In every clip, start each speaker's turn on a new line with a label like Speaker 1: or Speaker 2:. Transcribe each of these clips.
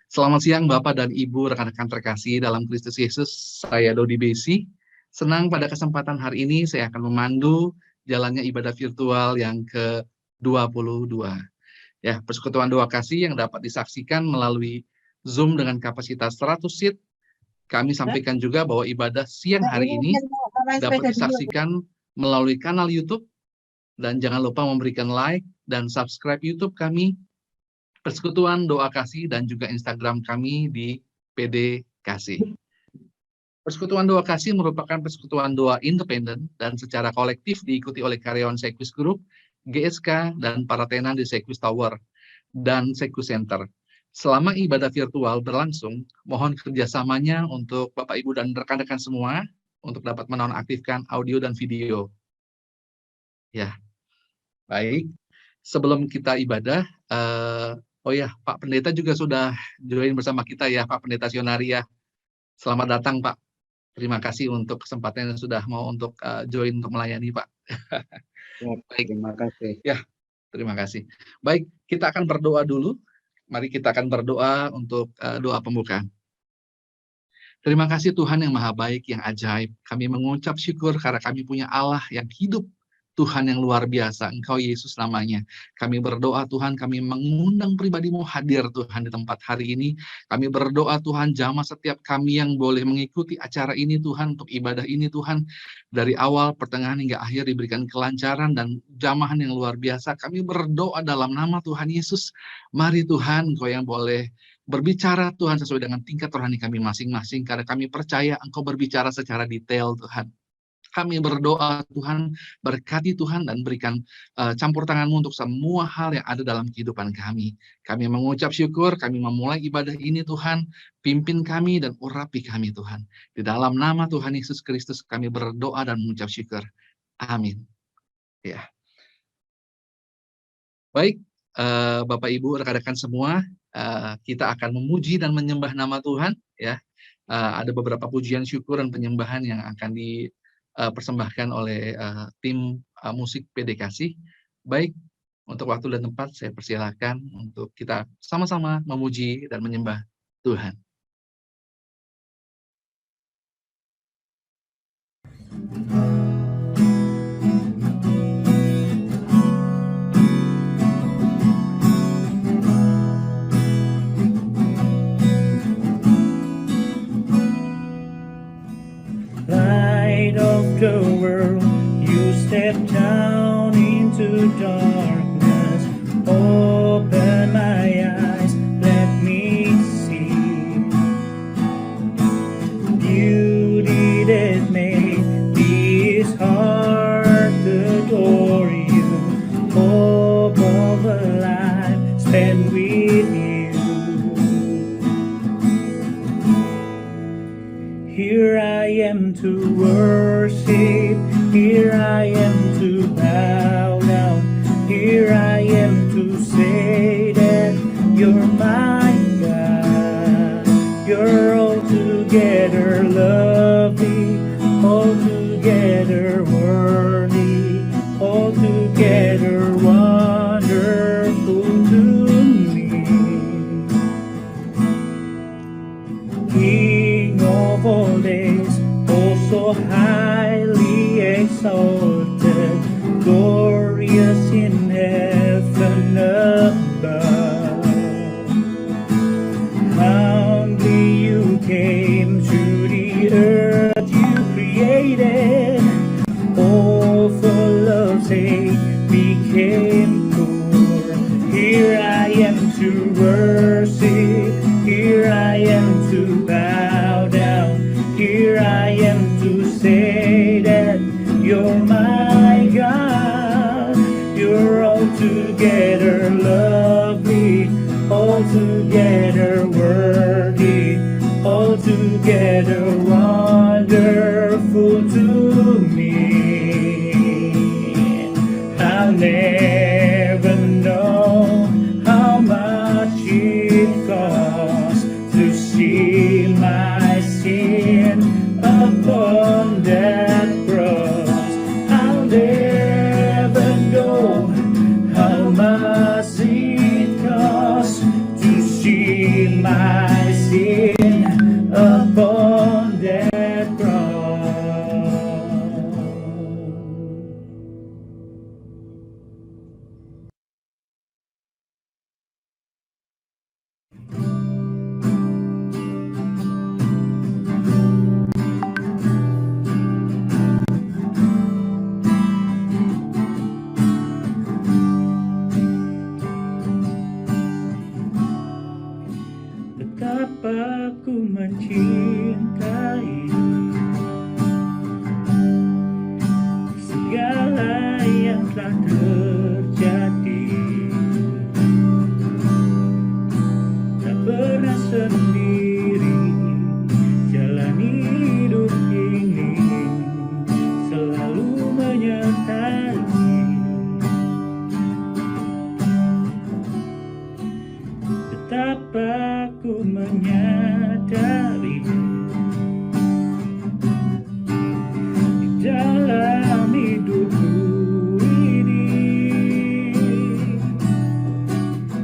Speaker 1: Selamat siang Bapak dan Ibu rekan-rekan terkasih dalam Kristus Yesus. Saya Dodi Besi. Senang pada kesempatan hari ini saya akan memandu jalannya ibadah virtual yang ke-22. Ya, persekutuan doa kasih yang dapat disaksikan melalui Zoom dengan kapasitas 100 seat. Kami sampaikan juga bahwa ibadah siang hari ini dapat disaksikan melalui kanal YouTube, dan jangan lupa memberikan like dan subscribe YouTube kami, Persekutuan Doa Kasih, dan juga Instagram kami di PD Kasih. Persekutuan Doa Kasih merupakan persekutuan doa independen dan secara kolektif diikuti oleh karyawan Sequis Group, GSK, dan para tenan di Sequis Tower dan Sequis Center. Selama ibadah virtual berlangsung, mohon kerjasamanya untuk Bapak, Ibu, dan rekan-rekan semua untuk dapat menonaktifkan audio dan video. Ya, baik. Sebelum kita ibadah, oh ya, Pak Pendeta juga sudah join bersama kita ya, Pak Pendeta Sionari ya. Selamat datang Pak. Terima kasih untuk kesempatan yang sudah mau untuk join untuk melayani Pak.
Speaker 2: Baik, terima kasih.
Speaker 1: Ya, terima kasih. Baik, kita akan berdoa dulu. Mari kita akan berdoa untuk doa pembukaan. Terima kasih Tuhan yang maha baik, yang ajaib. Kami mengucap syukur karena kami punya Allah yang hidup. Tuhan yang luar biasa, Engkau Yesus namanya. Kami berdoa Tuhan, kami mengundang pribadi-Mu hadir Tuhan di tempat hari ini. Kami berdoa Tuhan, jamah setiap kami yang boleh mengikuti acara ini Tuhan, untuk ibadah ini Tuhan. Dari awal, pertengahan hingga akhir diberikan kelancaran dan jamahan yang luar biasa. Kami berdoa dalam nama Tuhan Yesus. Mari Tuhan, Engkau yang boleh berbicara Tuhan sesuai dengan tingkat rohani kami masing-masing. Karena kami percaya Engkau berbicara secara detail Tuhan. Kami berdoa Tuhan, berkati Tuhan dan berikan campur tangan-Mu untuk semua hal yang ada dalam kehidupan kami. Kami mengucap syukur, kami memulai ibadah ini Tuhan, pimpin kami dan urapi kami Tuhan. Di dalam nama Tuhan Yesus Kristus kami berdoa dan mengucap syukur. Amin. Ya. Baik, Bapak Ibu, rekan-rekan semua, kita akan memuji dan menyembah nama Tuhan. Ya, ada beberapa pujian syukur dan penyembahan yang akan persembahkan oleh tim musik PD Kasih. Baik, untuk waktu dan tempat saya persilakan untuk kita sama-sama memuji dan menyembah Tuhan.
Speaker 3: Light of the world, you step down into darkness. Open my eyes, let me see beauty that made this heart adore you. Hope of a life spent with you. Here I am to worship, here I am to bow down, here I am to say that you're my God. You're altogether lovely, altogether worthy, altogether wonderful to me. King of all days, also highly exalted, glorious in heaven above. Humbly you came to the earth you created, all for love's sake became poor. Here I am to worship, here I am to bow down, here I am to say that you're my God. You're altogether lovely, altogether worthy, altogether wonderful to me. I'll never know how much purging my sin upon that cross. Betapa ku mencintai segala yang telah terjadi, tak pernah sendiri jalani hidup ini, selalu menyertai. Betapa ku menyadari di dalam hidupku ini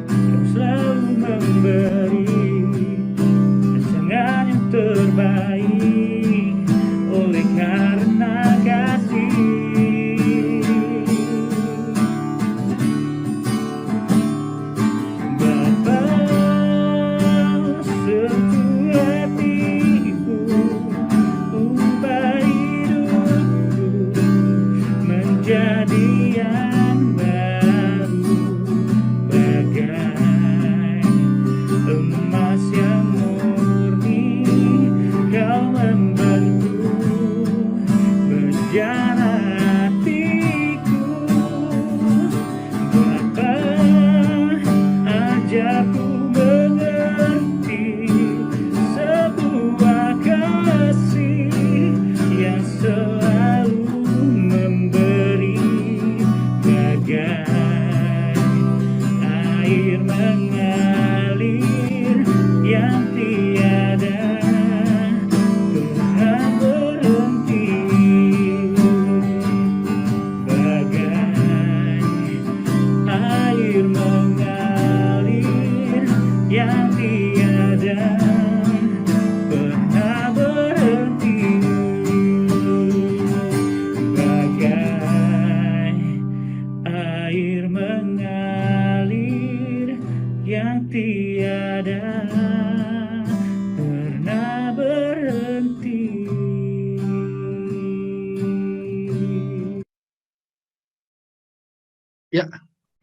Speaker 3: Kau selalu memberi pasangan yang terbaik oleh karena kasih.
Speaker 1: Ya,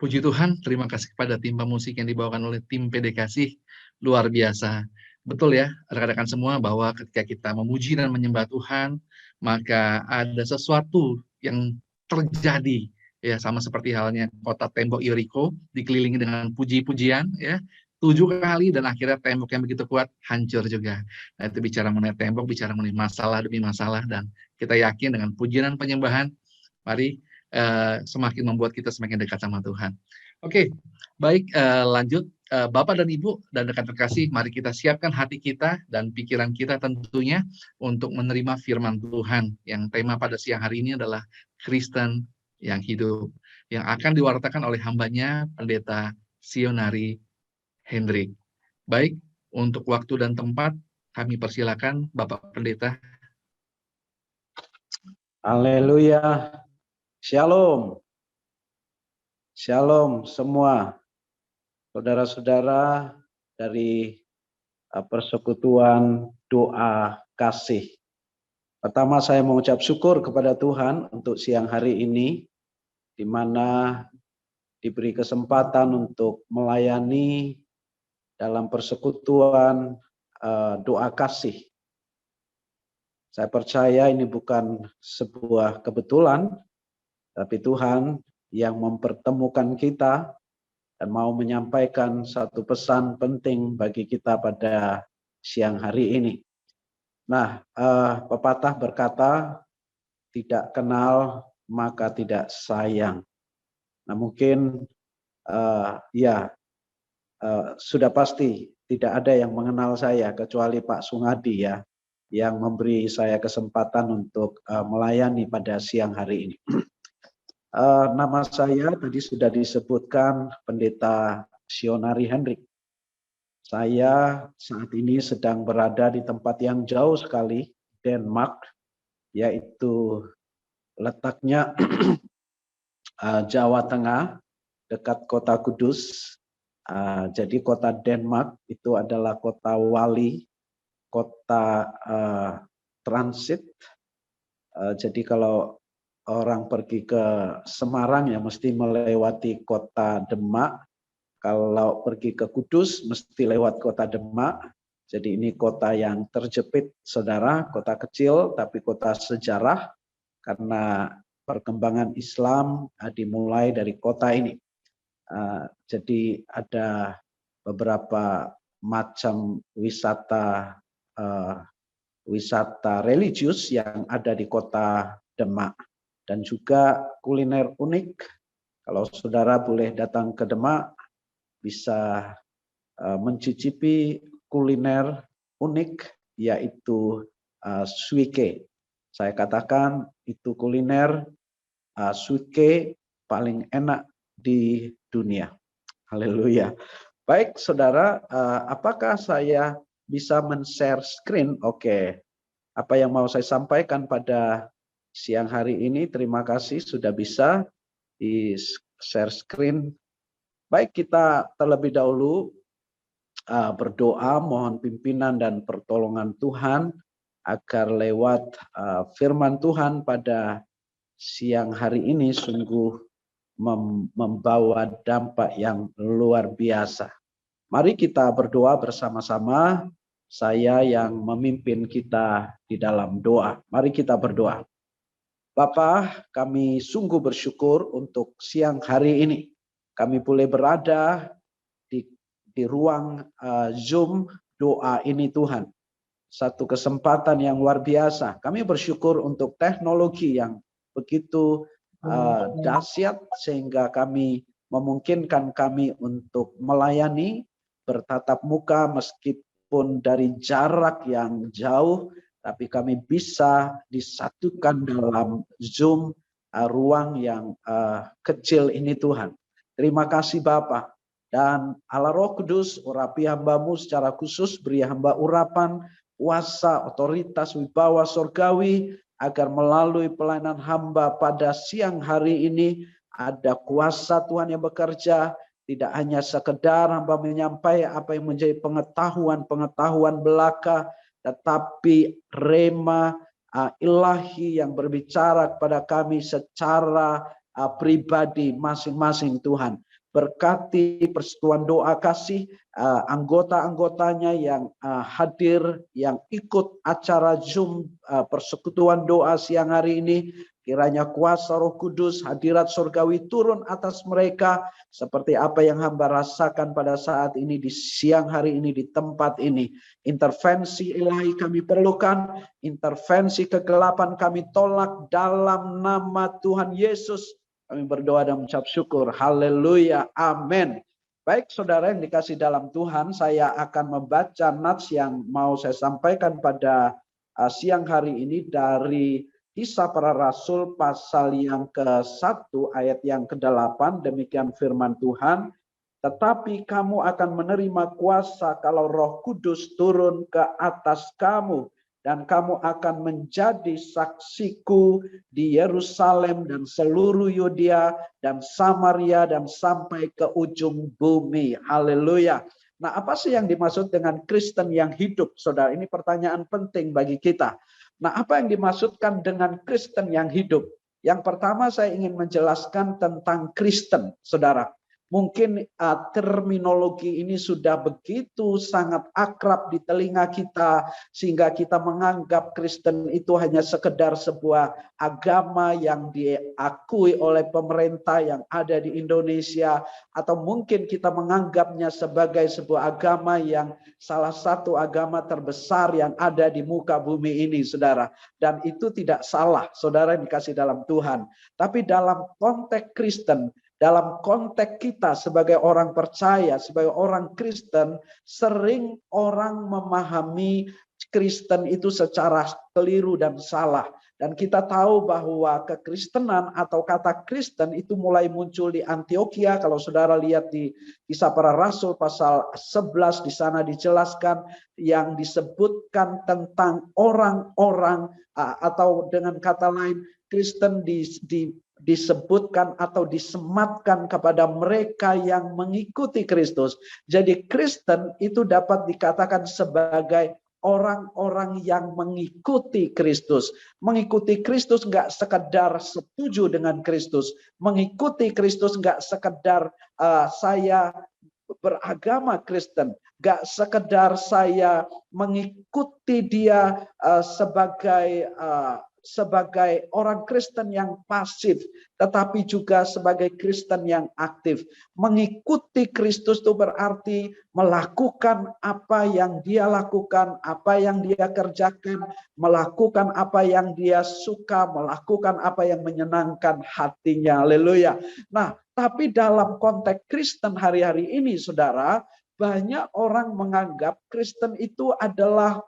Speaker 1: puji Tuhan, terima kasih kepada tim pemusik yang dibawakan oleh tim PD Kasih, luar biasa. Betul ya, rekan-rekan semua, bahwa ketika kita memuji dan menyembah Tuhan, maka ada sesuatu yang terjadi, ya sama seperti halnya kota tembok Yeriko dikelilingi dengan puji-pujian, ya 7 kali, dan akhirnya tembok yang begitu kuat hancur juga. Nah, itu bicara mengenai tembok, bicara mengenai masalah demi masalah, dan kita yakin dengan pujian dan penyembahan, mari semakin membuat kita semakin dekat sama Tuhan. Oke, baik, lanjut. Bapak dan Ibu dan rekan terkasih, mari kita siapkan hati kita dan pikiran kita tentunya untuk menerima firman Tuhan, yang tema pada siang hari ini adalah Kristen yang hidup, yang akan diwartakan oleh hambanya Pendeta Sionari Hendrik. Baik, untuk waktu dan tempat kami persilakan Bapak Pendeta.
Speaker 2: Haleluya. Shalom. Shalom semua. Saudara-saudara dari Persekutuan Doa Kasih. Pertama saya mengucap syukur kepada Tuhan untuk siang hari ini, di mana diberi kesempatan untuk melayani dalam persekutuan doa kasih. Saya percaya ini bukan sebuah kebetulan, tapi Tuhan yang mempertemukan kita dan mau menyampaikan satu pesan penting bagi kita pada siang hari ini. Nah, pepatah berkata, tidak kenal maka tidak sayang. Nah, mungkin sudah pasti tidak ada yang mengenal saya kecuali Pak Sungadi ya, yang memberi saya kesempatan untuk melayani pada siang hari ini. Nama saya tadi sudah disebutkan Pendeta Sionari Hendrik. Saya saat ini sedang berada di tempat yang jauh sekali, Denmark, yaitu letaknya Jawa Tengah, dekat kota Kudus. Jadi kota Denmark itu adalah kota wali, kota transit. Jadi kalau orang pergi ke Semarang ya mesti melewati kota Demak. Kalau pergi ke Kudus mesti lewat kota Demak. Jadi ini kota yang terjepit, saudara, kota kecil tapi kota sejarah karena perkembangan Islam dimulai dari kota ini. Jadi ada beberapa macam wisata religius yang ada di kota Demak dan juga kuliner unik. Kalau saudara boleh datang ke Demak bisa mencicipi kuliner unik yaitu suike. Saya katakan itu kuliner suike paling enak di dunia. Haleluya. Baik saudara, apakah saya bisa men-share screen? Oke. Apa yang mau saya sampaikan pada siang hari ini, terima kasih sudah bisa di share screen. Baik, kita terlebih dahulu berdoa mohon pimpinan dan pertolongan Tuhan agar lewat firman Tuhan pada siang hari ini sungguh membawa dampak yang luar biasa. Mari kita berdoa bersama-sama. Saya yang memimpin kita di dalam doa. Mari kita berdoa. Bapa, kami sungguh bersyukur untuk siang hari ini. Kami boleh berada di ruang Zoom doa ini Tuhan. Satu kesempatan yang luar biasa. Kami bersyukur untuk teknologi yang begitu dahsyat sehingga kami memungkinkan kami untuk melayani bertatap muka meskipun dari jarak yang jauh, tapi kami bisa disatukan dalam Zoom ruang yang kecil ini Tuhan. Terima kasih Bapa. Dan Allah Roh Kudus urapi hamba-Mu secara khusus, beri hamba urapan, kuasa, otoritas, wibawa surgawi, agar melalui pelayanan hamba pada siang hari ini ada kuasa Tuhan yang bekerja, tidak hanya sekedar hamba menyampaikan apa yang menjadi pengetahuan belaka, tetapi rema ilahi yang berbicara kepada kami secara pribadi masing-masing Tuhan. Berkati persekutuan doa kasih anggota-anggotanya yang hadir, yang ikut acara Zoom persekutuan doa siang hari ini. Kiranya kuasa Roh Kudus, hadirat surgawi turun atas mereka seperti apa yang hamba rasakan pada saat ini di siang hari ini di tempat ini. Intervensi ilahi kami perlukan, intervensi kegelapan kami tolak dalam nama Tuhan Yesus. Kami berdoa dan mengucap syukur. Haleluya. Amin. Baik saudara yang dikasih dalam Tuhan, saya akan membaca nats yang mau saya sampaikan pada siang hari ini dari Kisah Para Rasul pasal yang ke-1 ayat yang ke-8. Demikian firman Tuhan. Tetapi kamu akan menerima kuasa kalau Roh Kudus turun ke atas kamu. Dan kamu akan menjadi saksiku di Yerusalem dan seluruh Yudea dan Samaria dan sampai ke ujung bumi. Haleluya. Nah, apa sih yang dimaksud dengan Kristen yang hidup, saudara? Ini pertanyaan penting bagi kita. Nah, apa yang dimaksudkan dengan Kristen yang hidup? Yang pertama saya ingin menjelaskan tentang Kristen, saudara. Mungkin terminologi ini sudah begitu sangat akrab di telinga kita sehingga kita menganggap Kristen itu hanya sekedar sebuah agama yang diakui oleh pemerintah yang ada di Indonesia, atau mungkin kita menganggapnya sebagai sebuah agama yang salah satu agama terbesar yang ada di muka bumi ini, saudara. Dan itu tidak salah, saudara yang dikasih dalam Tuhan. Tapi dalam konteks Kristen, dalam konteks kita sebagai orang percaya, sebagai orang Kristen, sering orang memahami Kristen itu secara keliru dan salah. Dan kita tahu bahwa kekristenan atau kata Kristen itu mulai muncul di Antioquia. Kalau saudara lihat di Kisah Para Rasul pasal 11, di sana dijelaskan yang disebutkan tentang orang-orang, atau dengan kata lain Kristen disebutkan atau disematkan kepada mereka yang mengikuti Kristus. Jadi Kristen itu dapat dikatakan sebagai orang-orang yang mengikuti Kristus. Mengikuti Kristus nggak sekedar setuju dengan Kristus. Mengikuti Kristus nggak sekedar saya beragama Kristen. Nggak sekedar saya mengikuti dia sebagai orang Kristen yang pasif, tetapi juga sebagai Kristen yang aktif. Mengikuti Kristus itu berarti melakukan apa yang dia lakukan, apa yang dia kerjakan, melakukan apa yang dia suka, melakukan apa yang menyenangkan hatinya. Haleluya. Nah, tapi dalam konteks Kristen hari-hari ini, saudara, banyak orang menganggap Kristen itu adalah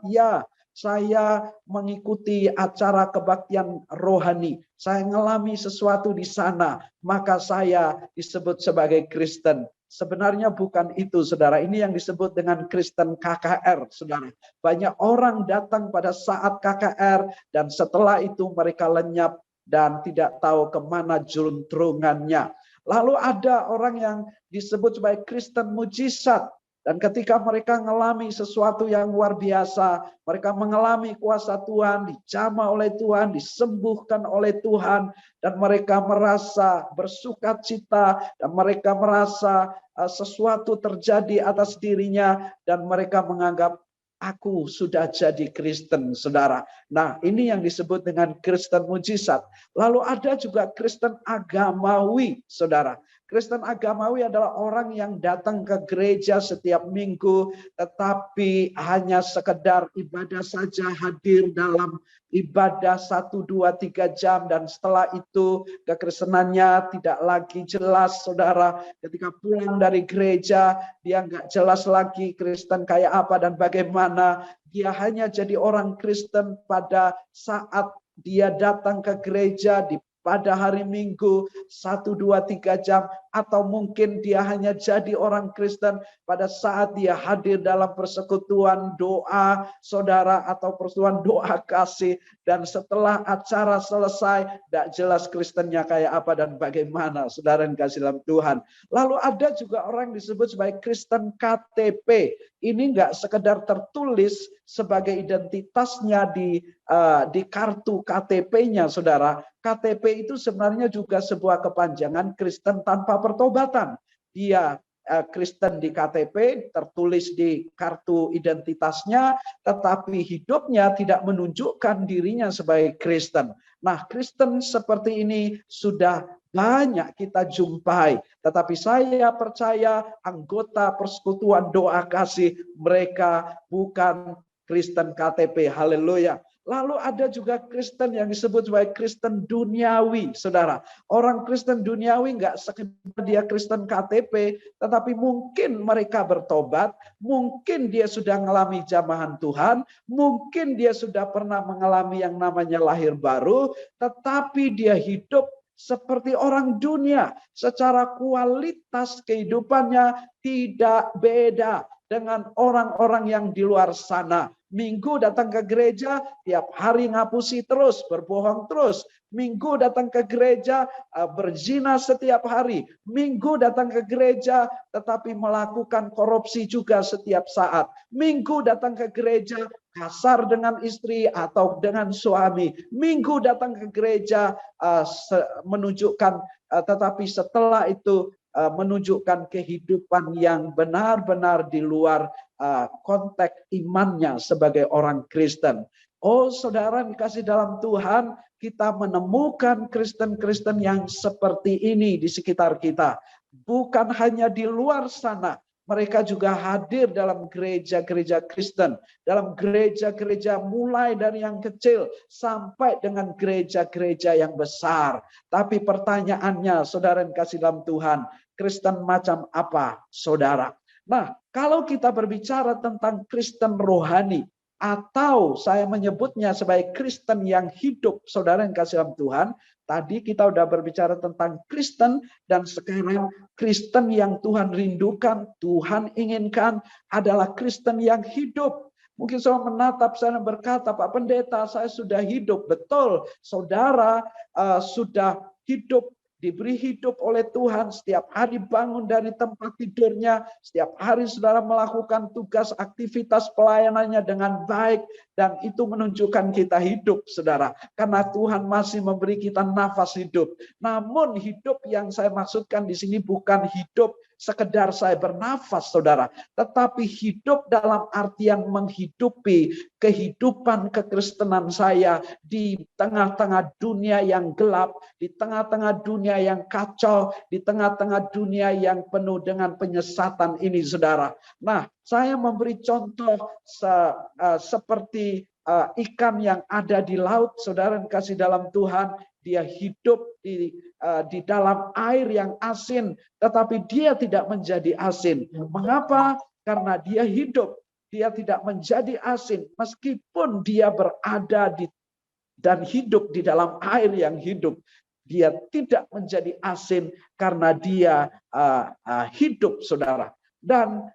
Speaker 2: saya mengikuti acara kebaktian rohani. Saya ngalami sesuatu di sana, maka saya disebut sebagai Kristen. Sebenarnya bukan itu, saudara. Ini yang disebut dengan Kristen KKR, saudara. Banyak orang datang pada saat KKR, dan setelah itu mereka lenyap dan tidak tahu kemana juntrungannya. Lalu ada orang yang disebut sebagai Kristen mujizat. Dan ketika mereka mengalami sesuatu yang luar biasa, mereka mengalami kuasa Tuhan, dijamah oleh Tuhan, disembuhkan oleh Tuhan, dan mereka merasa bersukacita, dan mereka merasa sesuatu terjadi atas dirinya, dan mereka menganggap, aku sudah jadi Kristen, saudara. Nah, ini yang disebut dengan Kristen mujizat. Lalu ada juga Kristen agamawi, saudara. Kristen agamawi adalah orang yang datang ke gereja setiap minggu, tetapi hanya sekedar ibadah saja, hadir dalam ibadah 1, 2, 3 jam, dan setelah itu kekristenannya tidak lagi jelas, saudara. Ketika pulang dari gereja, dia nggak jelas lagi Kristen kayak apa dan bagaimana. Dia hanya jadi orang Kristen pada saat dia datang ke gereja pada hari Minggu 1, 2, 3 jam, atau mungkin dia hanya jadi orang Kristen pada saat dia hadir dalam persekutuan doa saudara atau persekutuan doa kasih, dan setelah acara selesai tidak jelas Kristennya kayak apa dan bagaimana, saudara yang kasih dalam Tuhan. Lalu ada juga orang yang disebut sebagai Kristen KTP. Ini nggak sekedar tertulis sebagai identitasnya di kartu KTP-nya, saudara. KTP itu sebenarnya juga sebuah kepanjangan Kristen tanpa pertobatan. Dia Kristen di KTP, tertulis di kartu identitasnya, tetapi hidupnya tidak menunjukkan dirinya sebagai Kristen. Nah, Kristen seperti ini sudah banyak kita jumpai, tetapi saya percaya anggota persekutuan doa kasih mereka bukan Kristen KTP. Haleluya. Lalu ada juga Kristen yang disebut sebagai Kristen duniawi, saudara. Orang Kristen duniawi nggak sekedar dia Kristen KTP, tetapi mungkin mereka bertobat, mungkin dia sudah mengalami jamahan Tuhan, mungkin dia sudah pernah mengalami yang namanya lahir baru, tetapi dia hidup seperti orang dunia. Secara kualitas kehidupannya tidak beda dengan orang-orang yang di luar sana. Minggu datang ke gereja, tiap hari ngapusi terus, berbohong terus. Minggu datang ke gereja, berzina setiap hari. Minggu datang ke gereja, tetapi melakukan korupsi juga setiap saat. Minggu datang ke gereja, kasar dengan istri atau dengan suami. Minggu datang ke gereja, menunjukkan, tetapi setelah itu menunjukkan kehidupan yang benar-benar di luar konteks imannya sebagai orang Kristen. Oh, saudara dikasih dalam Tuhan, kita menemukan Kristen-Kristen yang seperti ini di sekitar kita. Bukan hanya di luar sana, mereka juga hadir dalam gereja-gereja Kristen, dalam gereja-gereja mulai dari yang kecil sampai dengan gereja-gereja yang besar. Tapi pertanyaannya, saudara yang kasih dalam Tuhan, Kristen macam apa, saudara? Nah, kalau kita berbicara tentang Kristen rohani, atau saya menyebutnya sebagai Kristen yang hidup. Saudara yang kasih dalam Tuhan, tadi kita udah berbicara tentang Kristen, dan sekarang Kristen yang Tuhan rindukan, Tuhan inginkan adalah Kristen yang hidup. Mungkin saudara menatap saya dan berkata, Pak Pendeta, saya sudah hidup. Betul, saudara sudah hidup, diberi hidup oleh Tuhan, setiap hari bangun dari tempat tidurnya, setiap hari saudara melakukan tugas aktivitas pelayanannya dengan baik, dan itu menunjukkan kita hidup, saudara, karena Tuhan masih memberi kita nafas hidup. Namun hidup yang saya maksudkan di sini bukan hidup sekedar saya bernafas, saudara, tetapi hidup dalam artian menghidupi kehidupan kekristenan saya di tengah-tengah dunia yang gelap, di tengah-tengah dunia yang kacau, di tengah-tengah dunia yang penuh dengan penyesatan ini, saudara. Nah, saya memberi contoh seperti ikan yang ada di laut, saudara yang kasih dalam Tuhan. Dia hidup di dalam air yang asin, tetapi dia tidak menjadi asin. Mengapa? Karena dia hidup. Dia tidak menjadi asin, meskipun dia berada dan hidup di dalam air yang hidup. Dia tidak menjadi asin karena dia hidup, saudara. Dan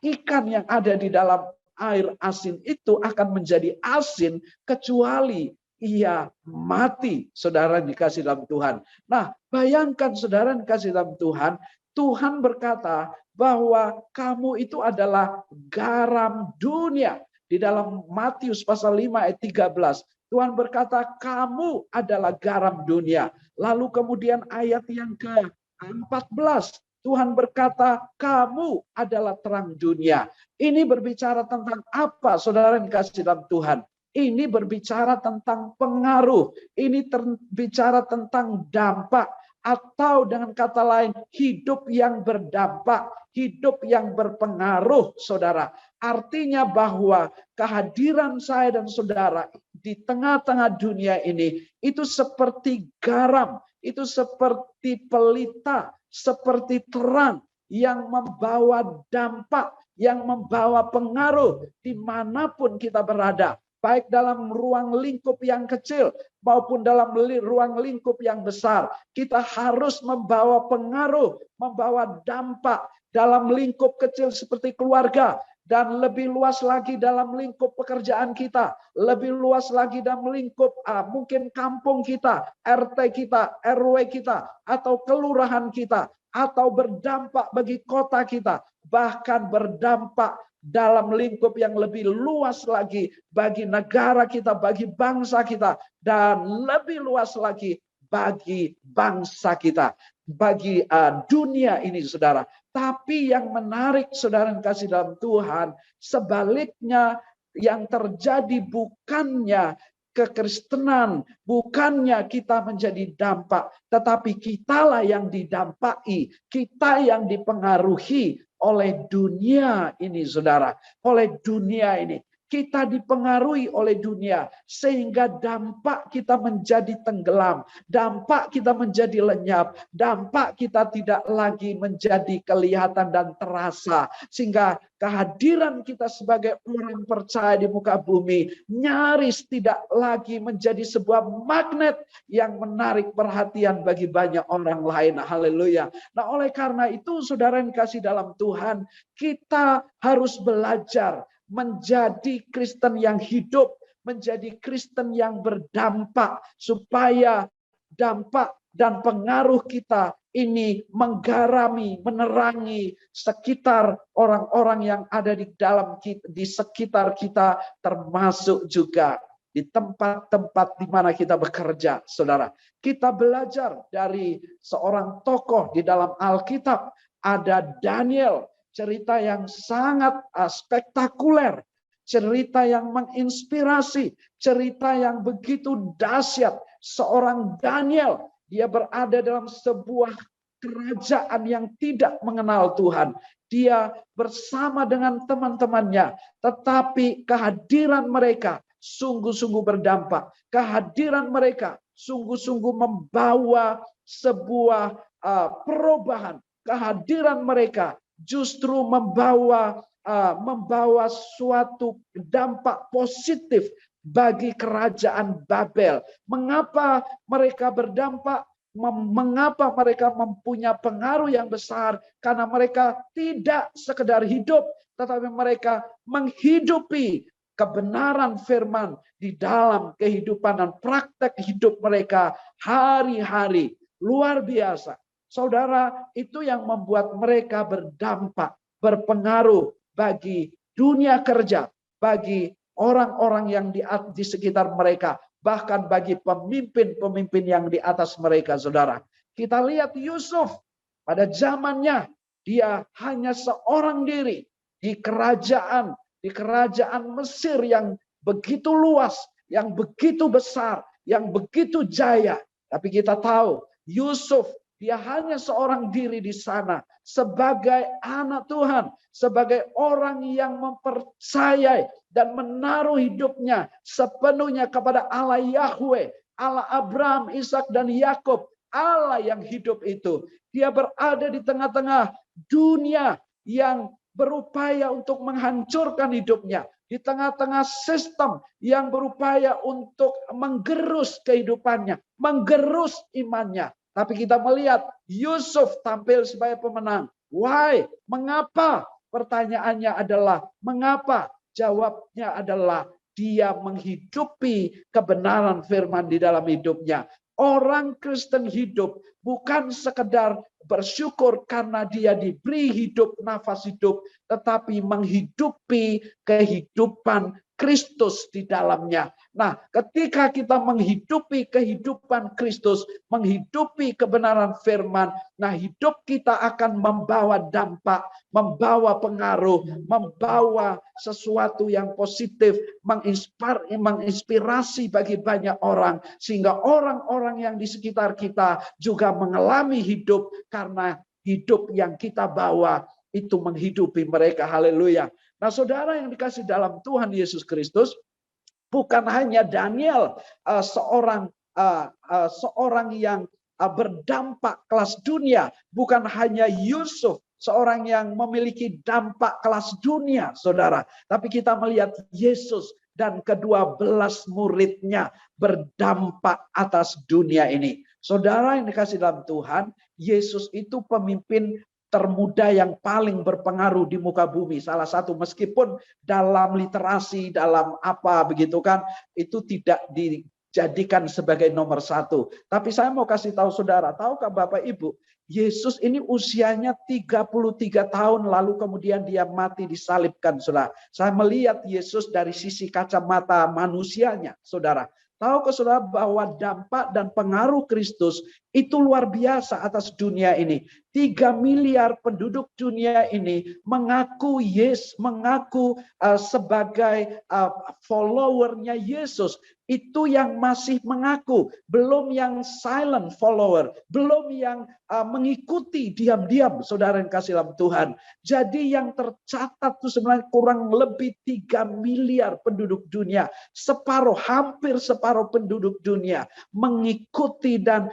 Speaker 2: ikan yang ada di dalam air asin itu akan menjadi asin kecuali ia mati, saudara dikasih dalam Tuhan. Nah, bayangkan saudara dikasih dalam Tuhan, Tuhan berkata bahwa kamu itu adalah garam dunia. Di dalam Matius pasal 5 ayat 13, Tuhan berkata kamu adalah garam dunia. Lalu kemudian ayat yang ke-14, Tuhan berkata kamu adalah terang dunia. Ini berbicara tentang apa, saudara yang dikasih dalam Tuhan? Ini berbicara tentang pengaruh. Ini berbicara tentang dampak. Atau dengan kata lain, hidup yang berdampak. Hidup yang berpengaruh, saudara. Artinya bahwa kehadiran saya dan saudara di tengah-tengah dunia ini, itu seperti garam. Itu seperti pelita. Seperti terang yang membawa dampak. Yang membawa pengaruh dimanapun kita berada. Baik dalam ruang lingkup yang kecil maupun dalam ruang lingkup yang besar. Kita harus membawa pengaruh, membawa dampak dalam lingkup kecil seperti keluarga. Dan lebih luas lagi dalam lingkup pekerjaan kita. Lebih luas lagi dalam lingkup mungkin kampung kita, RT kita, RW kita, atau kelurahan kita. Atau berdampak bagi kota kita. Bahkan berdampak dalam lingkup yang lebih luas lagi bagi negara kita, bagi bangsa kita, dan lebih luas lagi bagi bangsa kita, bagi dunia ini, saudara. Tapi yang menarik, saudara yang kasih dalam Tuhan, sebaliknya yang terjadi bukannya kekristenan, bukannya kita menjadi dampak, tetapi kitalah yang didampaki, kita yang dipengaruhi oleh dunia ini, saudara. Oleh dunia ini. Kita dipengaruhi oleh dunia. Sehingga dampak kita menjadi tenggelam. Dampak kita menjadi lenyap. Dampak kita tidak lagi menjadi kelihatan dan terasa. Sehingga kehadiran kita sebagai orang percaya di muka bumi nyaris tidak lagi menjadi sebuah magnet yang menarik perhatian bagi banyak orang lain. Haleluya. Nah, oleh karena itu, saudara yang kasih dalam Tuhan, kita harus belajar menjadi Kristen yang hidup, menjadi Kristen yang berdampak, supaya dampak dan pengaruh kita ini menggarami, menerangi sekitar orang-orang yang ada di sekitar kita, termasuk juga di tempat-tempat di mana kita bekerja, saudara. Kita belajar dari seorang tokoh di dalam Alkitab, ada Daniel, cerita yang sangat spektakuler, cerita yang menginspirasi, cerita yang begitu dahsyat. Seorang Daniel, dia berada dalam sebuah kerajaan yang tidak mengenal Tuhan. Dia bersama dengan teman-temannya, tetapi kehadiran mereka sungguh-sungguh berdampak. Kehadiran mereka sungguh-sungguh membawa sebuah perubahan. Kehadiran mereka justru membawa membawa suatu dampak positif bagi kerajaan Babel. Mengapa mereka berdampak? Mengapa mereka mempunyai pengaruh yang besar? Karena mereka tidak sekedar hidup, tetapi mereka menghidupi kebenaran firman di dalam kehidupan dan praktek hidup mereka hari-hari. Luar biasa. Saudara, itu yang membuat mereka berdampak, berpengaruh bagi dunia kerja, bagi orang-orang yang di sekitar mereka, bahkan bagi pemimpin-pemimpin yang di atas mereka, saudara. Kita lihat Yusuf pada zamannya, dia hanya seorang diri di kerajaan Mesir yang begitu luas, yang begitu besar, yang begitu jaya. Tapi kita tahu Yusuf, dia hanya seorang diri di sana sebagai anak Tuhan, sebagai orang yang mempercayai dan menaruh hidupnya sepenuhnya kepada Allah Yahweh, Allah Abraham, Ishak dan Yakub, Allah yang hidup itu. Dia berada di tengah-tengah dunia yang berupaya untuk menghancurkan hidupnya, di tengah-tengah sistem yang berupaya untuk menggerus kehidupannya, menggerus imannya. Tapi kita melihat Yusuf tampil sebagai pemenang. Why? Mengapa? Pertanyaannya adalah mengapa? Jawabnya adalah dia menghidupi kebenaran firman di dalam hidupnya. Orang Kristen hidup bukan sekedar bersyukur karena dia diberi hidup, nafas hidup, tetapi menghidupi kehidupan Kristus di dalamnya. Nah, ketika kita menghidupi kehidupan Kristus, menghidupi kebenaran firman, nah hidup kita akan membawa dampak, membawa pengaruh, membawa sesuatu yang positif, menginspirasi bagi banyak orang, sehingga orang-orang yang di sekitar kita juga mengalami hidup karena hidup yang kita bawa itu menghidupi mereka. Haleluya. Nah, saudara yang dikasih dalam Tuhan Yesus Kristus, bukan hanya Daniel seorang yang berdampak kelas dunia, bukan hanya Yusuf seorang yang memiliki dampak kelas dunia, saudara. Tapi kita melihat Yesus dan ke-12 muridnya berdampak atas dunia ini. Saudara yang dikasih dalam Tuhan, Yesus itu pemimpin termuda yang paling berpengaruh di muka bumi. Salah satu, meskipun dalam literasi, dalam apa begitu kan, itu tidak dijadikan sebagai nomor satu. Tapi saya mau kasih tahu saudara, tahukah Bapak Ibu, Yesus ini usianya 33 tahun lalu kemudian dia mati disalibkan, saudara. Saya melihat Yesus dari sisi kacamata manusianya, saudara. Tahukah saudara bahwa dampak dan pengaruh Kristus itu luar biasa atas dunia ini. 3 miliar penduduk dunia ini mengaku sebagai followernya Yesus. Itu yang masih mengaku, belum yang silent follower, belum yang mengikuti diam-diam, saudara yang kasih dalam Tuhan. Jadi yang tercatat itu sebenarnya kurang lebih 3 miliar penduduk dunia. Hampir separuh penduduk dunia mengikuti dan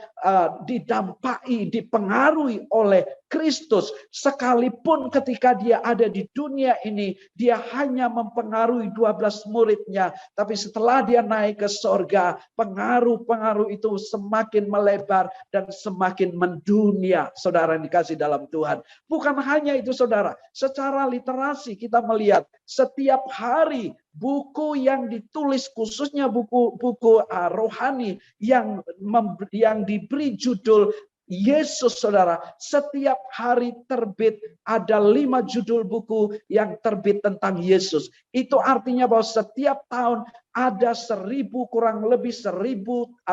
Speaker 2: didampai, dipengaruhi oleh Kristus. Sekalipun ketika dia ada di dunia ini, dia hanya mempengaruhi 12 muridnya. Tapi setelah dia naik ke sorga, pengaruh-pengaruh itu semakin melebar dan semakin mendunia, saudara yang dikasih dalam Tuhan. Bukan hanya itu, saudara. Secara literasi kita melihat setiap hari buku yang ditulis, khususnya buku rohani yang diberi judul Yesus, saudara, setiap hari terbit ada 5 judul buku yang terbit tentang Yesus. Itu artinya bahwa setiap tahun ada kurang lebih 1.800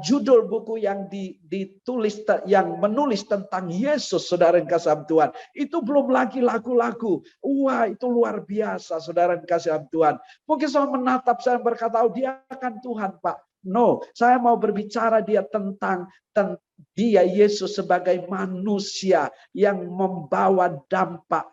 Speaker 2: judul buku yang ditulis, yang menulis tentang Yesus, saudara yang kasih Tuhan. Itu belum lagi lagu-lagu. Wah, itu luar biasa, saudara yang kasih Tuhan. Mungkin saya menatap, saya berkata, oh, dia akan Tuhan, Pak. No, saya mau berbicara tentang dia Yesus sebagai manusia yang membawa dampak,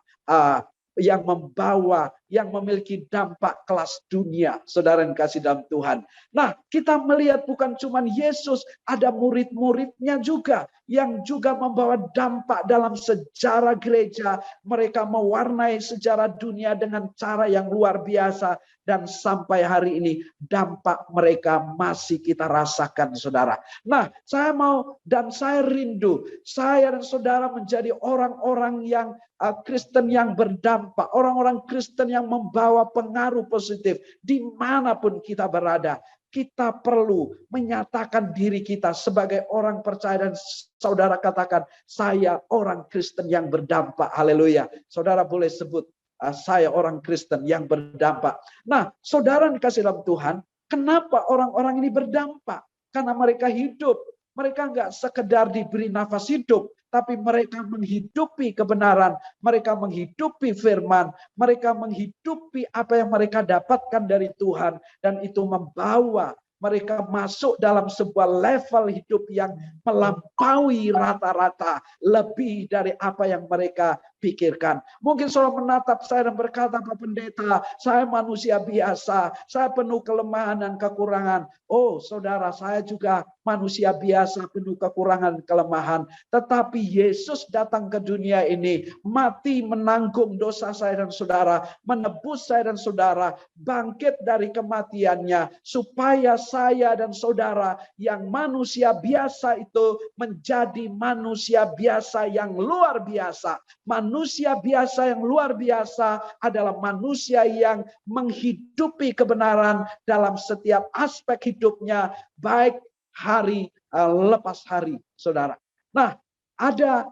Speaker 2: yang membawa yang memiliki dampak kelas dunia, saudara yang kasih dalam Tuhan. Nah, kita melihat bukan cuma Yesus, ada murid-muridnya juga yang juga membawa dampak dalam sejarah gereja. Mereka mewarnai sejarah dunia dengan cara yang luar biasa. Dan sampai hari ini dampak mereka masih kita rasakan, saudara. Nah, saya mau dan saya rindu, saya dan saudara menjadi orang-orang yang Kristen yang berdampak, orang-orang Kristen yang membawa pengaruh positif dimanapun kita berada. Kita perlu menyatakan diri kita sebagai orang percaya dan saudara katakan, saya orang Kristen yang berdampak. Haleluya. Saudara boleh sebut, saya orang Kristen yang berdampak. Nah, saudara dikasih dalam Tuhan, kenapa orang-orang ini berdampak? Karena mereka hidup. Mereka nggak sekedar diberi nafas hidup, tapi mereka menghidupi kebenaran. Mereka menghidupi firman. Mereka menghidupi apa yang mereka dapatkan dari Tuhan. Dan itu membawa mereka masuk dalam sebuah level hidup yang melampaui rata-rata, lebih dari apa yang mereka pikirkan. Mungkin saudara menatap saya dan berkata, Pak Pendeta, saya manusia biasa, saya penuh kelemahan dan kekurangan. Oh saudara, saya juga manusia biasa, penuh kekurangan, kelemahan. Tetapi Yesus datang ke dunia ini, mati menanggung dosa saya dan saudara, menebus saya dan saudara, bangkit dari kematiannya, supaya saya dan saudara yang manusia biasa itu menjadi manusia biasa yang luar biasa. Manusia biasa yang luar biasa adalah manusia yang menghidupi kebenaran dalam setiap aspek hidupnya, baik hari lepas hari, saudara. Nah, ada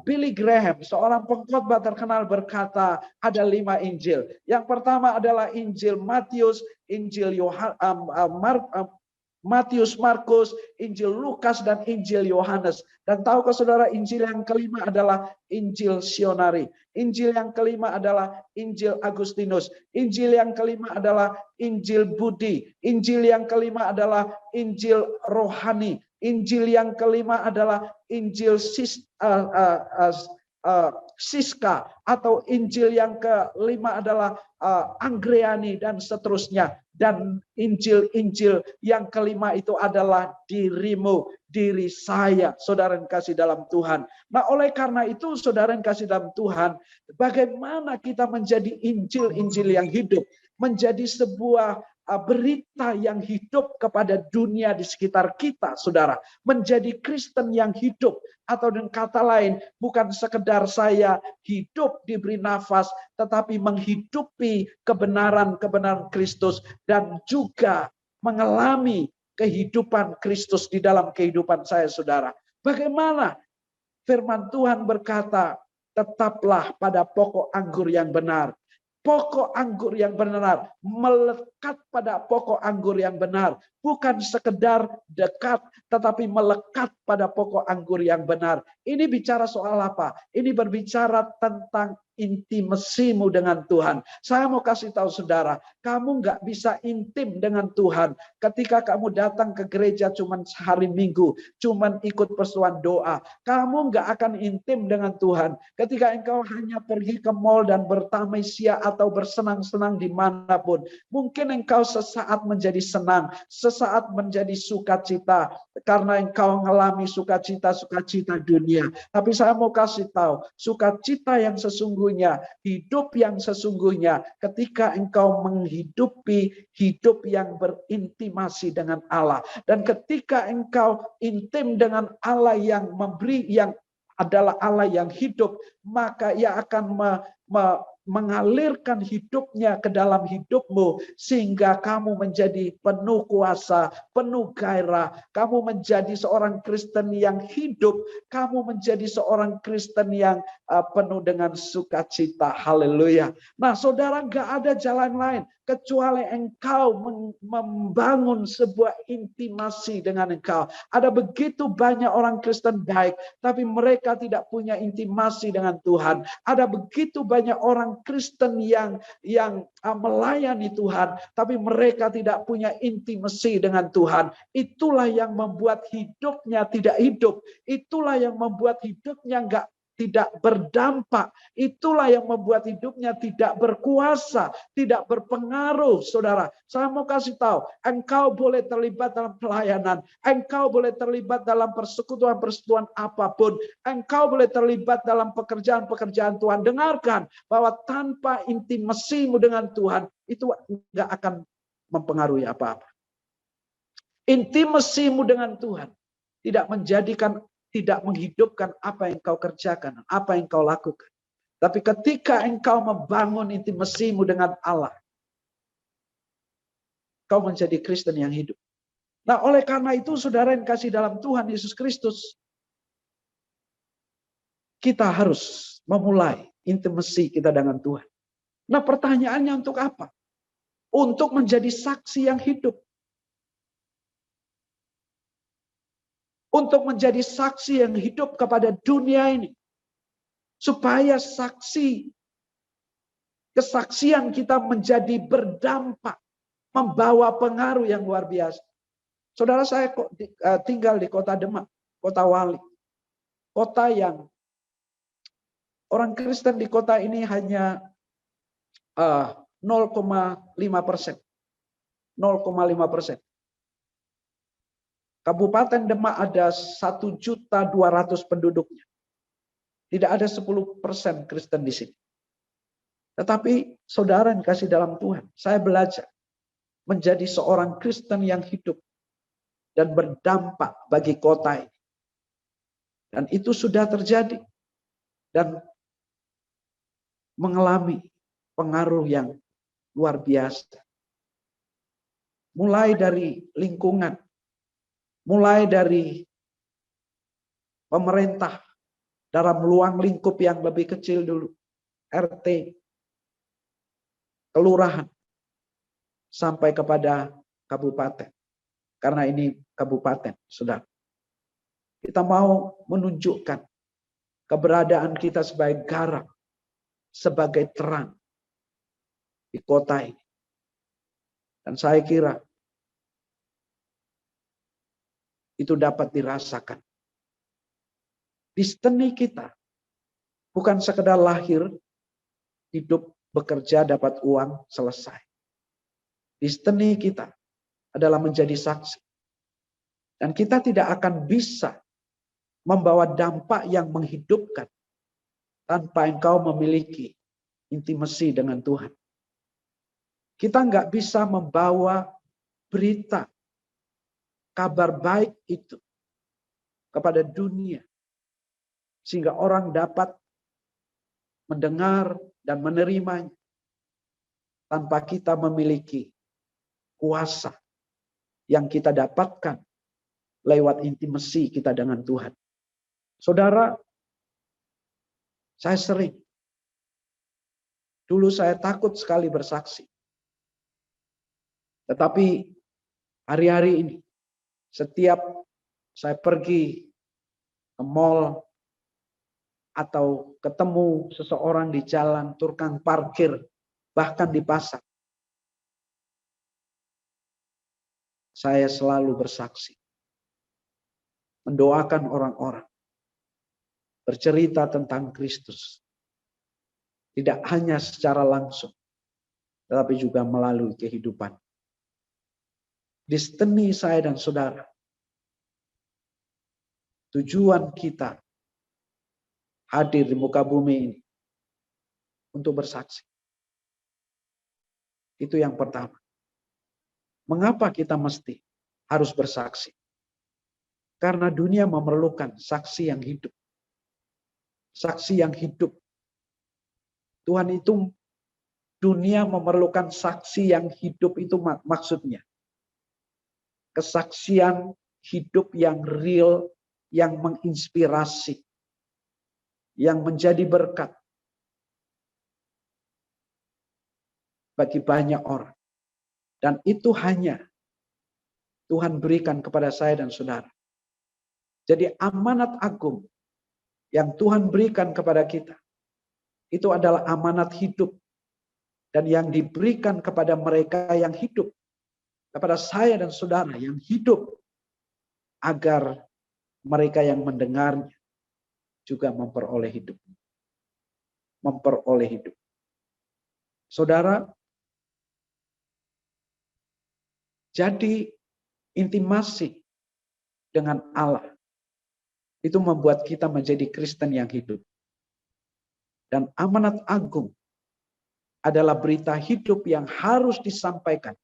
Speaker 2: Billy Graham, seorang pengkhotbah terkenal, berkata ada 5 Injil. Yang pertama adalah Injil Matius, Injil Matius, Markus, Injil Lukas, dan Injil Yohanes. Dan tahukah saudara, Injil yang kelima adalah Injil Sionari. Injil yang kelima adalah Injil Agustinus. Injil yang kelima adalah Injil Budi. Injil yang kelima adalah Injil Rohani. Injil yang kelima adalah Injil Siska, atau Injil yang kelima adalah Anggreani, dan seterusnya. Dan Injil-Injil yang kelima itu adalah dirimu, diri saya, saudara yang kasih dalam Tuhan. Nah, oleh karena itu, saudara yang kasih dalam Tuhan, bagaimana kita menjadi Injil-Injil yang hidup, menjadi sebuah berita yang hidup kepada dunia di sekitar kita, saudara. Menjadi Kristen yang hidup, atau dengan kata lain, bukan sekedar saya hidup diberi nafas, tetapi menghidupi kebenaran-kebenaran Kristus, dan juga mengalami kehidupan Kristus di dalam kehidupan saya, saudara. Bagaimana? Firman Tuhan berkata, tetaplah pada pokok anggur yang benar. Pokok anggur yang benar, melekat pada pokok anggur yang benar. Bukan sekedar dekat, tetapi melekat pada pokok anggur yang benar. Ini bicara soal apa? Ini berbicara tentang intimasimu dengan Tuhan. Saya mau kasih tahu saudara, kamu nggak bisa intim dengan Tuhan ketika kamu datang ke gereja cuman hari Minggu, cuman ikut perseruan doa. Kamu nggak akan intim dengan Tuhan ketika engkau hanya pergi ke mall dan bertamasya atau bersenang-senang dimanapun. Mungkin engkau sesaat menjadi senang, sesaat menjadi sukacita karena engkau mengalami sukacita dunia. Tapi saya mau kasih tahu, sukacita yang sesungguhnya, hidup yang sesungguhnya, ketika engkau menghidupi hidup yang berintimasi dengan Allah. Dan ketika engkau intim dengan Allah yang memberi, yang adalah Allah yang hidup, maka Ia akan mengalirkan hidupnya ke dalam hidupmu, sehingga kamu menjadi penuh kuasa, penuh gairah. Kamu menjadi seorang Kristen yang hidup, kamu menjadi seorang Kristen yang penuh dengan sukacita. Haleluya. Nah, saudara, gak ada jalan lain kecuali engkau membangun sebuah intimasi dengan engkau. Ada begitu banyak orang Kristen baik, tapi mereka tidak punya intimasi dengan Tuhan. Ada begitu banyak orang Kristen yang melayani Tuhan, tapi mereka tidak punya intimasi dengan Tuhan. Itulah yang membuat hidupnya tidak hidup. Itulah yang membuat hidupnya tidak berdampak. Itulah yang membuat hidupnya tidak berkuasa, tidak berpengaruh. Saudara, saya mau kasih tahu, engkau boleh terlibat dalam pelayanan, engkau boleh terlibat dalam persekutuan-persekutuan apapun, engkau boleh terlibat dalam pekerjaan-pekerjaan Tuhan. Dengarkan bahwa tanpa intimasimu dengan Tuhan, itu nggak akan mempengaruhi apa-apa. Intimasimu dengan Tuhan tidak menghidupkan apa yang kau kerjakan, apa yang kau lakukan. Tapi ketika engkau membangun intimasimu dengan Allah, kau menjadi Kristen yang hidup. Nah, oleh karena itu, saudara yang kasih dalam Tuhan Yesus Kristus, kita harus memulai intimasi kita dengan Tuhan. Nah, pertanyaannya untuk apa? Untuk menjadi saksi yang hidup. Untuk menjadi saksi yang hidup kepada dunia ini. Supaya kesaksian kita menjadi berdampak. Membawa pengaruh yang luar biasa. Saudara, saya tinggal di kota Demak, kota Wali. Kota yang orang Kristen di kota ini hanya 0,5%. 0,5%. Kabupaten Demak ada 1.200.000 penduduknya. Tidak ada 10% Kristen di sini. Tetapi saudara yang kasih dalam Tuhan, saya belajar menjadi seorang Kristen yang hidup dan berdampak bagi kota ini. Dan itu sudah terjadi dan mengalami pengaruh yang luar biasa. Mulai dari lingkungan, mulai dari pemerintah dalam ruang lingkup yang lebih kecil dulu, RT, kelurahan, sampai kepada kabupaten. Karena ini kabupaten, saudara. Kita mau menunjukkan keberadaan kita sebagai garam, sebagai terang di kota ini. Dan saya kira itu dapat dirasakan. Destiny kita bukan sekedar lahir, hidup, bekerja, dapat uang, selesai. Destiny kita adalah menjadi saksi. Dan kita tidak akan bisa membawa dampak yang menghidupkan tanpa engkau memiliki intimasi dengan Tuhan. Kita nggak bisa membawa berita kabar baik itu kepada dunia sehingga orang dapat mendengar dan menerimanya tanpa kita memiliki kuasa yang kita dapatkan lewat intimasi kita dengan Tuhan. Saudara, saya sering dulu saya takut sekali bersaksi. Tetapi hari-hari ini setiap saya pergi ke mall atau ketemu seseorang di jalan, tukang parkir, bahkan di pasar, saya selalu bersaksi. Mendoakan orang-orang. Bercerita tentang Kristus. Tidak hanya secara langsung, tetapi juga melalui kehidupan. Destiny saya dan saudara. Tujuan kita hadir di muka bumi ini untuk bersaksi. Itu yang pertama. Mengapa kita mesti harus bersaksi? Karena dunia memerlukan saksi yang hidup. Saksi yang hidup. Tuhan itu, dunia memerlukan saksi yang hidup itu maksudnya. Kesaksian hidup yang real, yang menginspirasi, yang menjadi berkat bagi banyak orang. Dan itu hanya Tuhan berikan kepada saya dan saudara. Jadi amanat agung yang Tuhan berikan kepada kita, itu adalah amanat hidup. Dan yang diberikan kepada mereka yang hidup, kepada saya dan saudara yang hidup, agar mereka yang mendengarnya juga memperoleh hidup. Memperoleh hidup. Saudara, jadi intimasi dengan Allah itu membuat kita menjadi Kristen yang hidup. Dan amanat agung adalah berita hidup yang harus disampaikan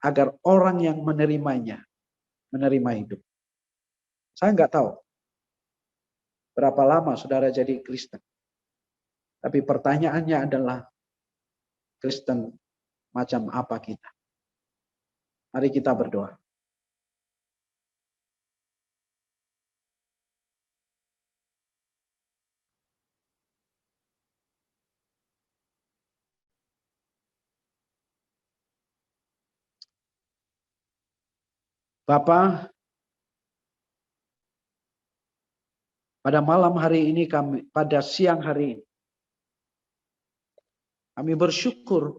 Speaker 2: agar orang yang menerimanya menerima hidup. Saya nggak tahu berapa lama saudara jadi Kristen. Tapi pertanyaannya adalah, Kristen macam apa kita? Mari kita berdoa. Bapa, pada malam hari ini pada siang hari ini, kami bersyukur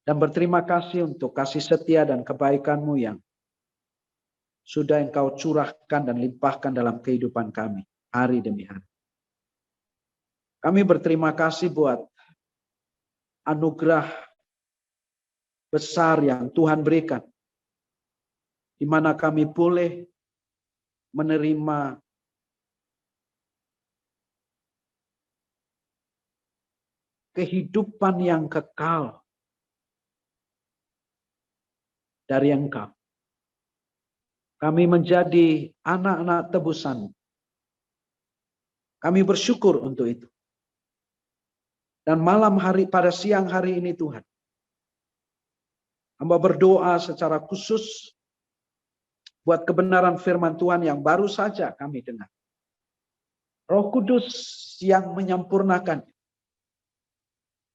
Speaker 2: dan berterima kasih untuk kasih setia dan kebaikan-Mu yang sudah Engkau curahkan dan limpahkan dalam kehidupan kami hari demi hari. Kami berterima kasih buat anugerah besar yang Tuhan berikan, di mana kami boleh menerima kehidupan yang kekal dari Engkau. Kami menjadi anak-anak tebusan. Kami bersyukur untuk itu. Dan pada siang hari ini Tuhan, hamba berdoa secara khusus buat kebenaran firman Tuhan yang baru saja kami dengar. Roh Kudus yang menyempurnakan.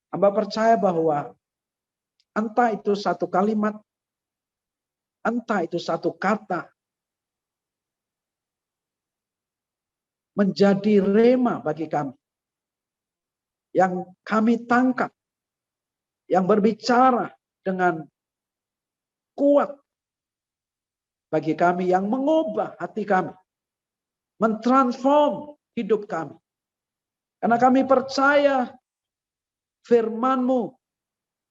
Speaker 2: Hamba percaya bahwa entah itu satu kalimat, entah itu satu kata, menjadi rema bagi kami. Yang kami tangkap, yang berbicara dengan kuat bagi kami, yang mengubah hati kami, mentransform hidup kami. Karena kami percaya firman-Mu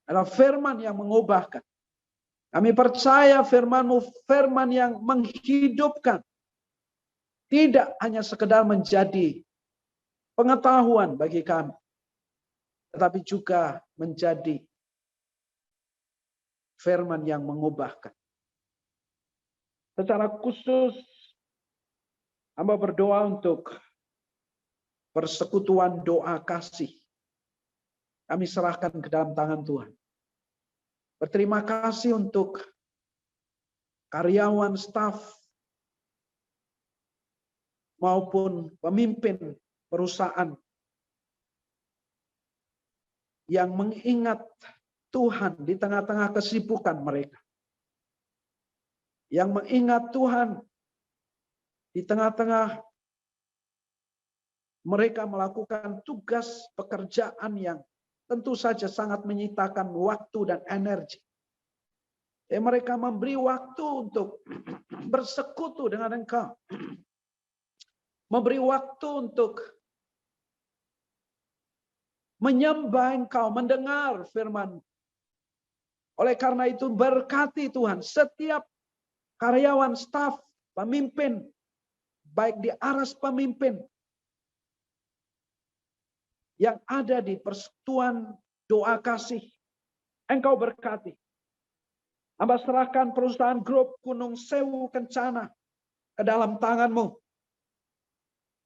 Speaker 2: adalah firman yang mengubahkan. Kami percaya firman-Mu firman yang menghidupkan. Tidak hanya sekedar menjadi pengetahuan bagi kami, tetapi juga menjadi firman yang mengubahkan. Secara khusus, hamba berdoa untuk persekutuan doa kasih. Kami serahkan ke dalam tangan Tuhan. Berterima kasih untuk karyawan, staf, maupun pemimpin perusahaan yang mengingat Tuhan di tengah-tengah kesibukan mereka. Yang mengingat Tuhan di tengah-tengah mereka melakukan tugas pekerjaan yang tentu saja sangat menyitakan waktu dan energi. Mereka memberi waktu untuk bersekutu dengan Engkau. Memberi waktu untuk menyembah Engkau, mendengar firman. Oleh karena itu berkati Tuhan setiap karyawan, staf, pemimpin, baik di aras pemimpin yang ada di persekutuan doa kasih. Engkau berkati. Hamba serahkan perusahaan grup Gunung Sewu Kencana ke dalam tangan-Mu.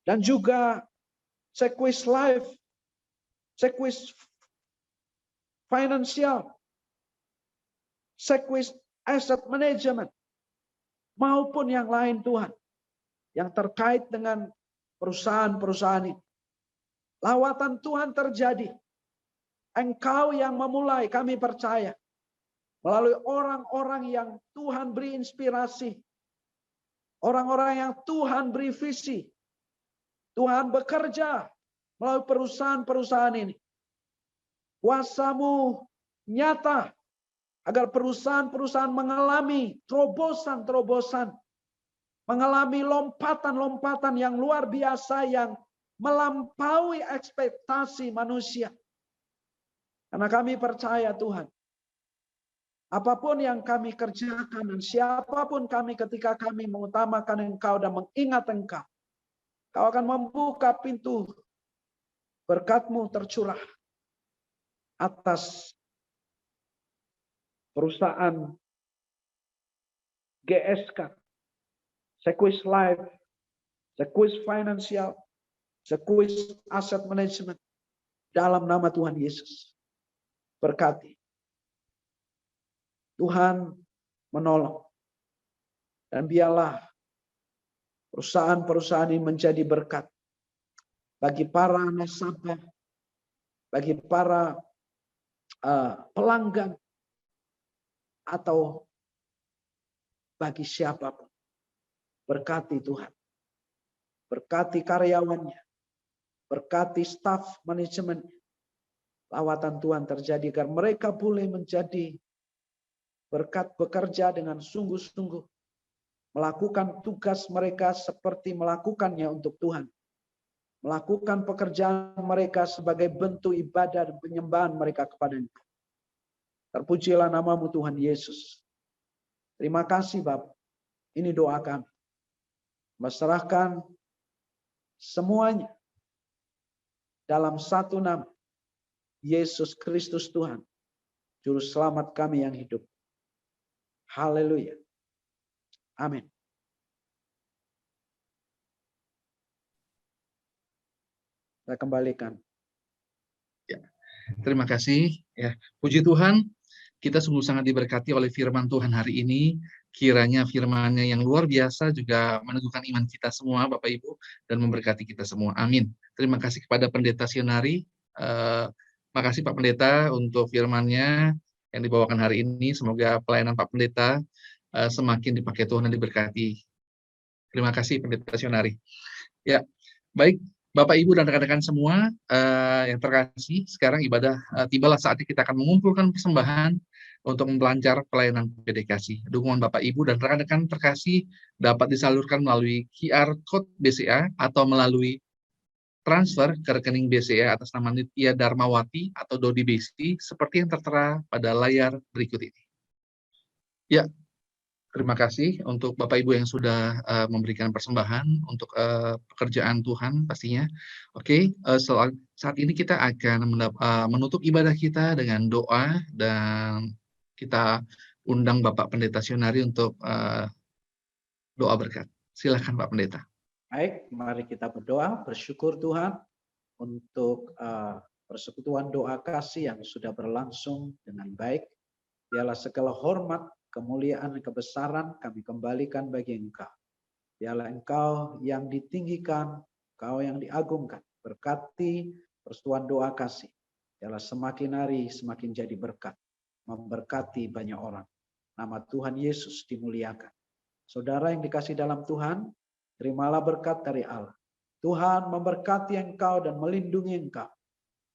Speaker 2: Dan juga Sequis Life, Sequis Financial, Sequis Asset Management, maupun yang lain Tuhan, yang terkait dengan perusahaan-perusahaan ini. Lawatan Tuhan terjadi. Engkau yang memulai, kami percaya. Melalui orang-orang yang Tuhan beri inspirasi. Orang-orang yang Tuhan beri visi. Tuhan bekerja melalui perusahaan-perusahaan ini. Kuasa-Mu nyata agar perusahaan-perusahaan mengalami terobosan-terobosan mengalami lompatan-lompatan yang luar biasa yang melampaui ekspektasi manusia. Karena kami percaya Tuhan, apapun yang kami kerjakan dan siapapun kami ketika kami mengutamakan Engkau dan mengingat Engkau, Kau akan membuka pintu berkat-Mu tercurah atas perusahaan GSK, Sequis Life, Sequis Financial, Sequis Asset Management, dalam nama Tuhan Yesus. Berkati. Tuhan menolong. Dan biarlah perusahaan-perusahaan ini menjadi berkat bagi para nasabah, bagi para pelanggan, atau bagi siapapun. Berkati Tuhan. Berkati karyawannya. Berkati staf manajemennya. Lawatan Tuhan terjadi agar mereka boleh menjadi berkat, bekerja dengan sungguh-sungguh. Melakukan tugas mereka seperti melakukannya untuk Tuhan. Melakukan pekerjaan mereka sebagai bentuk ibadah dan penyembahan mereka kepada Engkau. Terpujilah nama-Mu Tuhan Yesus. Terima kasih Bapak. Ini doa kami. Meserahkan semuanya dalam satu nama. Yesus Kristus Tuhan. Juru selamat kami yang hidup. Haleluya. Amin. Saya kembalikan.
Speaker 1: Ya, terima kasih. Ya, puji Tuhan, kita sungguh sangat diberkati oleh firman Tuhan hari ini. Kiranya firman-Nya yang luar biasa juga meneguhkan iman kita semua, Bapak Ibu, dan memberkati kita semua. Amin. Terima kasih kepada Pendeta Sionari. Makasih Pak Pendeta untuk firman-Nya yang dibawakan hari ini. Semoga pelayanan Pak Pendeta semakin dipakai Tuhan dan diberkati. Terima kasih Pendeta Sionari. Ya, baik Bapak Ibu dan rekan-rekan semua yang terkasih, sekarang ibadah tibalah saatnya kita akan mengumpulkan persembahan untuk melancar pelayanan PDKasi. Dukungan Bapak Ibu dan rekan-rekan terkasih dapat disalurkan melalui QR Code BCA atau melalui transfer ke rekening BCA atas nama Nitya Darmawati atau Dodi Besti seperti yang tertera pada layar berikut ini. Ya, terima kasih untuk Bapak Ibu yang sudah memberikan persembahan untuk pekerjaan Tuhan pastinya. Oke, saat ini kita akan menutup ibadah kita dengan doa dan kita undang Bapak Pendeta Sionari untuk doa berkat. Silakan Pak Pendeta.
Speaker 2: Baik, mari kita berdoa, bersyukur Tuhan untuk persekutuan doa kasih yang sudah berlangsung dengan baik. Biarlah segala hormat, kemuliaan, kebesaran kami kembalikan bagi Engkau. Biarlah Engkau yang ditinggikan, Engkau yang diagungkan. Berkati persekutuan doa kasih. Biarlah semakin hari semakin jadi berkat. Memberkati banyak orang. Nama Tuhan Yesus dimuliakan. Saudara yang dikasih dalam Tuhan, terimalah berkat dari Allah. Tuhan memberkati engkau dan melindungi engkau.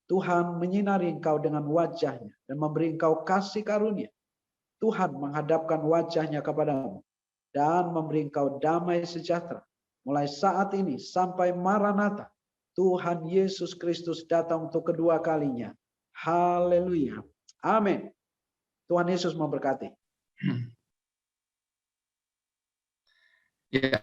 Speaker 2: Tuhan menyinari engkau dengan wajahnya dan memberi engkau kasih karunia. Tuhan menghadapkan wajahnya kepadamu dan memberi engkau damai sejahtera. Mulai saat ini sampai Maranatha, Tuhan Yesus Kristus datang untuk kedua kalinya. Haleluya. Amin. Tuhan Yesus memberkati.
Speaker 1: Ya,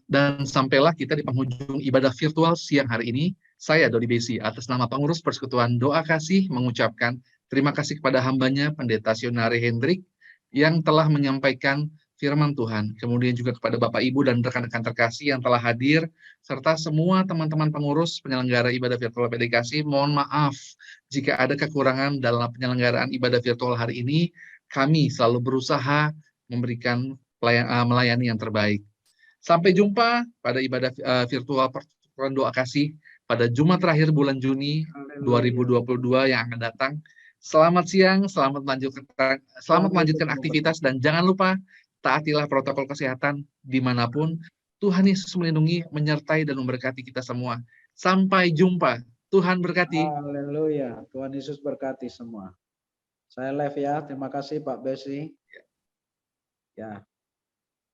Speaker 1: dan sampailah kita di penghujung ibadah virtual siang hari ini. Saya Dodi Besi atas nama pengurus Persekutuan Doa Kasih mengucapkan terima kasih kepada hambanya Pendeta Sionari Hendrik yang telah menyampaikan firman Tuhan. Kemudian juga kepada Bapak Ibu dan rekan-rekan terkasih yang telah hadir, serta semua teman-teman pengurus penyelenggara ibadah virtual PDKasi. Mohon maaf jika ada kekurangan dalam penyelenggaraan ibadah virtual hari ini. Kami selalu berusaha memberikan melayani yang terbaik. Sampai jumpa pada ibadah virtual Persekutuan Doa Kasih pada Jumat terakhir bulan Juni 2022 yang akan datang. Selamat siang, selamat melanjutkan aktivitas, dan jangan lupa taatilah protokol kesehatan dimanapun. Tuhan Yesus melindungi, menyertai, dan memberkati kita semua. Sampai jumpa. Tuhan berkati.
Speaker 2: Haleluya. Tuhan Yesus berkati semua. Saya live ya. Terima kasih Pak Besi. Ya.